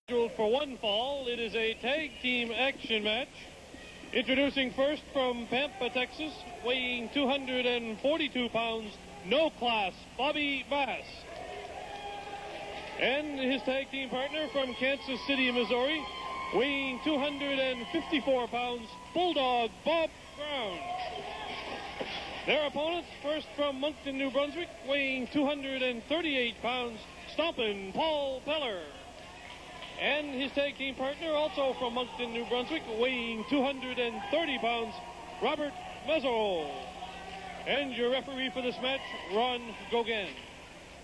Scheduled for one fall, it is a tag team action match. Introducing first from Pampa, Texas, weighing 242 pounds, no class, Bobby Bass. And his tag team partner from Kansas City, Missouri, weighing 254 pounds, Bulldog Bob Brown. Their opponents, first from Moncton, New Brunswick, weighing 238 pounds, Stompin Paul Peller. And his tag team partner, also from Moncton, New Brunswick, weighing 230 pounds, Robert Mazerolle. And your referee for this match, Ron Gauguin.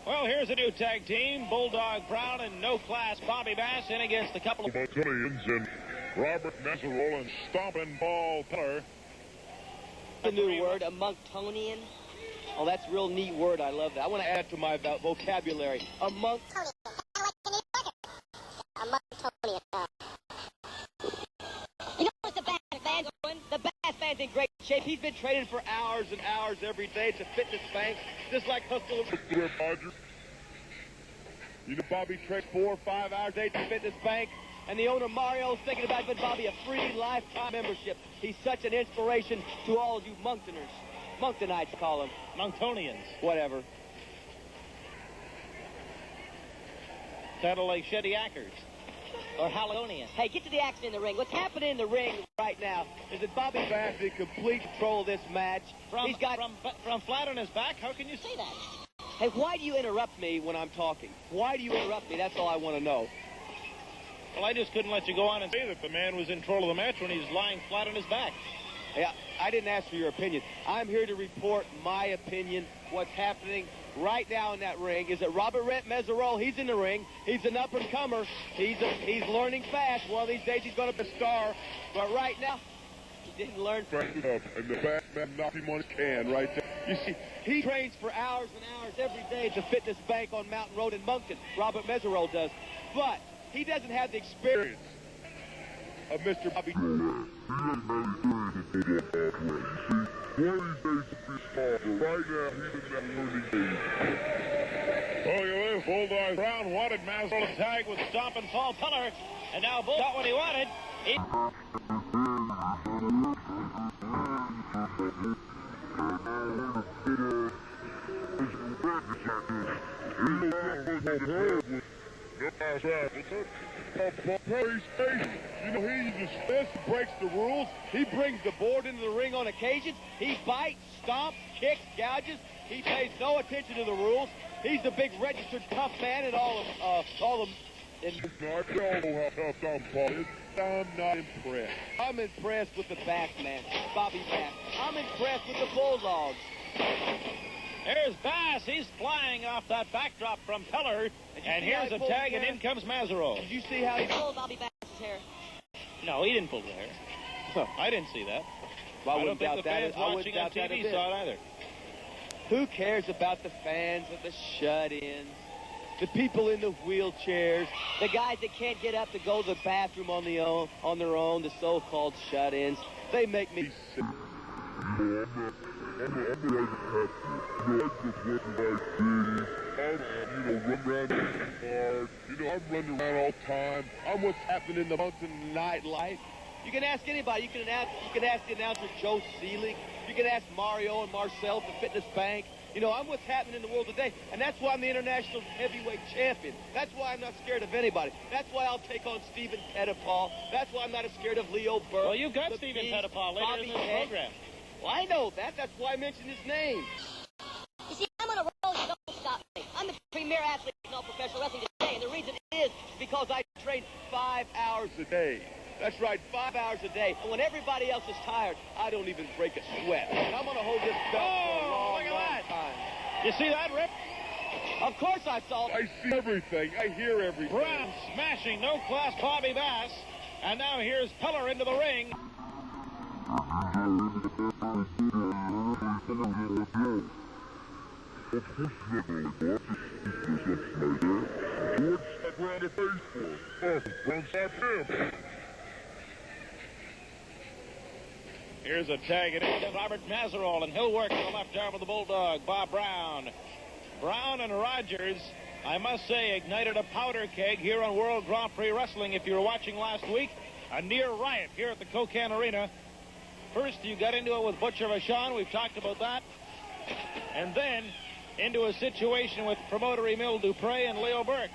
Well, here's a new tag team, Bulldog Brown and No Class Bobby Bass in against a couple of Monctonians and Robert Mazerolle and Stompin Paul Peller. The new word, a Monctonian. Oh, that's a real neat word. I love that. I want to add to my vocabulary. A Monctonian. You know what the Bass fan's doing? The Bass fan's in great shape. He's been training for hours and hours every day. It's a fitness bank, just like Hustle. You know, Bobby trained 4 or 5 hours a day at the fitness bank. And the owner, Mario, is thinking about giving Bobby a free lifetime membership. He's such an inspiration to all of you Monctoners. Monktonites call him. Monctonians. Whatever. Sounded like Shediackers. Or Haligonians. Hey, get to the action in the ring. What's happening in the ring Right now is that Bobby Bass is in complete control of this match. From flat on his back? How can you say that? Hey, why do you interrupt me when I'm talking? Why do you interrupt me? That's all I want to know. Well, I just couldn't let you go on and say that the man was in control of the match when he was lying flat on his back. Yeah, I didn't ask for your opinion. I'm here to report my opinion. What's happening right now in that ring is that Robert Mazerolle, he's in the ring. He's an up-and-comer. He's learning fast. One of these days he's going to be a star. But right now, he didn't learn. And the Batman knocked him on his can right there. You see, he trains for hours and hours every day at the fitness bank on Mountain Road in Moncton. Robert Mazerolle does. But he doesn't have the experience of Mr. Bobby. Oh, you live. Bulldog Brown wanted Mazerolle to tag with Stompin Paul Peller, and now Bull got what he wanted. You know, he just breaks the rules. He brings the board into the ring on occasions. He bites, stomps, kicks, gouges. He pays no attention to the rules. He's the big registered tough man in all of I don't know how tough Paul is. I'm not impressed. I'm impressed with the Bass man, Bobby Bass. I'm impressed with the Bulldogs. There's Bass. He's flying off that backdrop from Peller. And here's a tag, and in comes Mazerolle. Did you see how he pulled Bobby Bass's hair? No, he didn't pull the hair. I didn't see that. Well, I don't think the fans watching on TV saw it either. Who cares about the fans and the shut-ins? The people in the wheelchairs, the guys that can't get up to go to the bathroom on their own, the so-called shut-ins. They make me sick. I'm running around all the time. I'm what's happening in the Moncton nightlife. You can ask anybody. You can ask the announcer Joe Seelig. You can ask Mario and Marcel at the fitness bank. You know, I'm what's happening in the world today, and that's why I'm the international heavyweight champion. That's why I'm not scared of anybody. That's why I'll take on Stephen Pettipaul. That's why I'm not scared of Leo Burke. Well, you've got Stephen Pettipaul later in this program. Well, I know that. That's why I mentioned his name. You see, I'm on a roll. You don't stop me. I'm the premier athlete in all professional wrestling today, and the reason is because I train 5 hours a day. That's right, 5 hours a day. And when everybody else is tired, I don't even break a sweat. And I'm going to hold this belt for a long time. You see that, Rip? Of course I saw it. I see everything. I hear everything. Brown smashing No Class Bobby Bass. And now here's Peller into the ring. Here's a tag and in Robert Mazerolle, and he'll work to the left arm of the Bulldog, Bob Brown. Brown and Rogers I must say, ignited a powder keg here on World Grand Prix Wrestling. If you were watching last week, a near riot here at the Cocan Arena. First, you got into it with Butcher Vachon. We've talked about that. And then into a situation with promoter Emile Dupre and Leo Burke.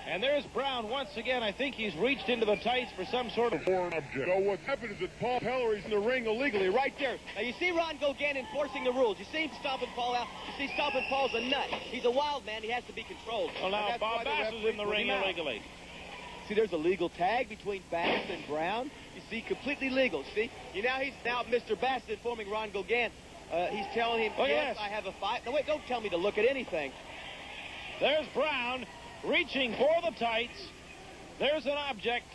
And there's Brown once again. I think he's reached into the tights for some sort of foreign object. So what happened is that Paul Peller is in the ring illegally right there. Now, you see Ron Gauguin enforcing the rules. You see Stompin' Paul out. You see Stompin' Paul's a nut. He's a wild man. He has to be controlled. Well, now Bob Bass is in the ring illegally. See, there's a legal tag between Bass and Brown. You see, completely legal. See, he's Mr. Bass is informing Ron Gauguin. He's telling him, yes, I have a fight. No, wait, don't tell me to look at anything. There's Brown reaching for the tights. There's an object.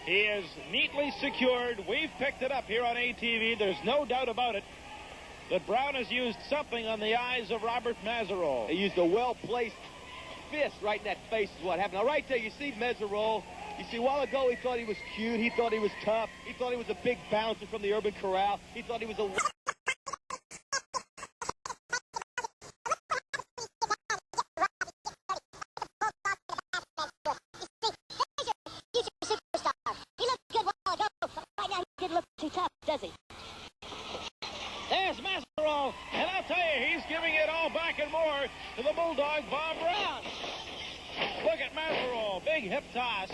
He is neatly secured. We've picked it up here on ATV. There's no doubt about it that Brown has used something on the eyes of Robert Mazerolle. He used a well-placed fist right in that face is what happened. Now, right there, you see Mazerolle. You see, a while ago, he thought he was cute. He thought he was tough. He thought he was a big bouncer from the Urban Corral. He thought he was a... Does he? There's Mazerolle, and I'll tell you, he's giving it all back and more to the Bulldog, Bob Brown. Look at Mazerolle, big hip toss,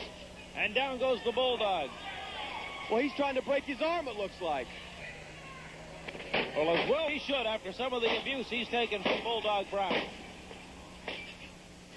and down goes the Bulldog. Well, he's trying to break his arm, it looks like. Well, as well he should after some of the abuse he's taken from Bulldog Brown.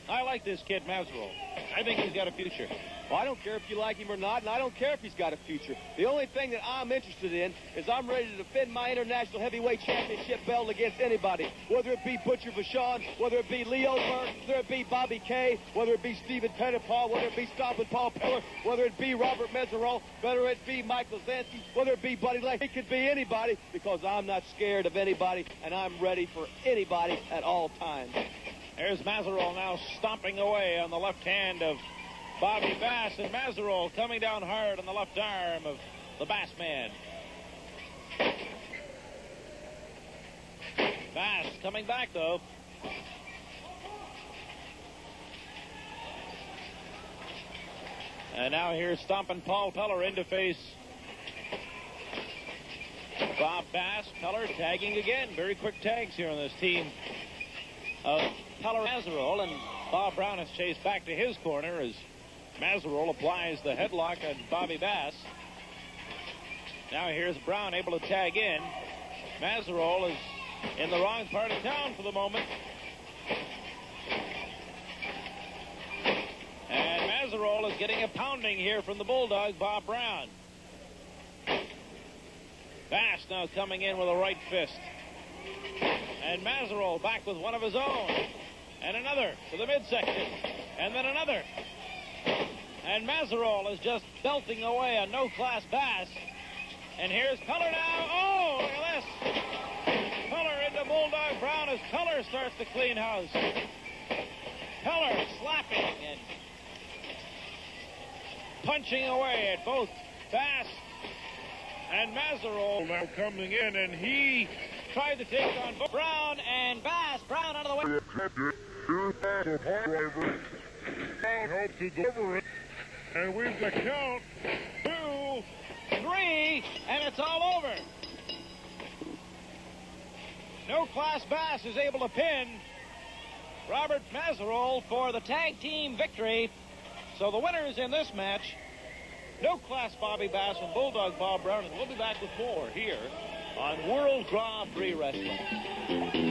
I like this kid, Mazerolle. I think he's got a future. Well, I don't care if you like him or not, and I don't care if he's got a future. The only thing that I'm interested in is I'm ready to defend my international heavyweight championship belt against anybody, whether it be Butcher Vachon, whether it be Leo Burke, whether it be Bobby Kay, whether it be Stephen Pettipaw, whether it be Stompin' Paul Peller, whether it be Robert Mazerolle, whether it be Michael Zansky, whether it be Buddy Lake. It could be anybody because I'm not scared of anybody, and I'm ready for anybody at all times. There's Mazerolle now stomping away on the left hand of Bobby Bass, and Mazerolle coming down hard on the left arm of the Bass man. Bass coming back, though. And now here's Stompin' Paul Peller in to face Bob Bass. Peller tagging again. Very quick tags here on this team of Peller Mazerolle, and Bob Brown has chased back to his corner as Mazerolle applies the headlock on Bobby Bass. Now here's Brown able to tag in. Mazerolle is in the wrong part of town for the moment. And Mazerolle is getting a pounding here from the Bulldog, Bob Brown. Bass now coming in with a right fist. And Mazerolle back with one of his own. And another to the midsection. And then another. And Mazerolle is just belting away a no-class Bass. And here's Peller now. Oh, look at this. Peller into Bulldog Brown as Peller starts to clean house. Peller slapping and punching away at both Bass and Mazerolle. Now coming in, and he tried to take on Brown and Bass. Brown out of the way. helps to deliver it. And we've got count 2, 3, and it's all over. No Class Bass is able to pin Robert Mazerolle for the tag team victory. So the winners in this match, No Class Bobby Bass and Bulldog Bob Brown. And we'll be back with more here on World Grand Prix Wrestling.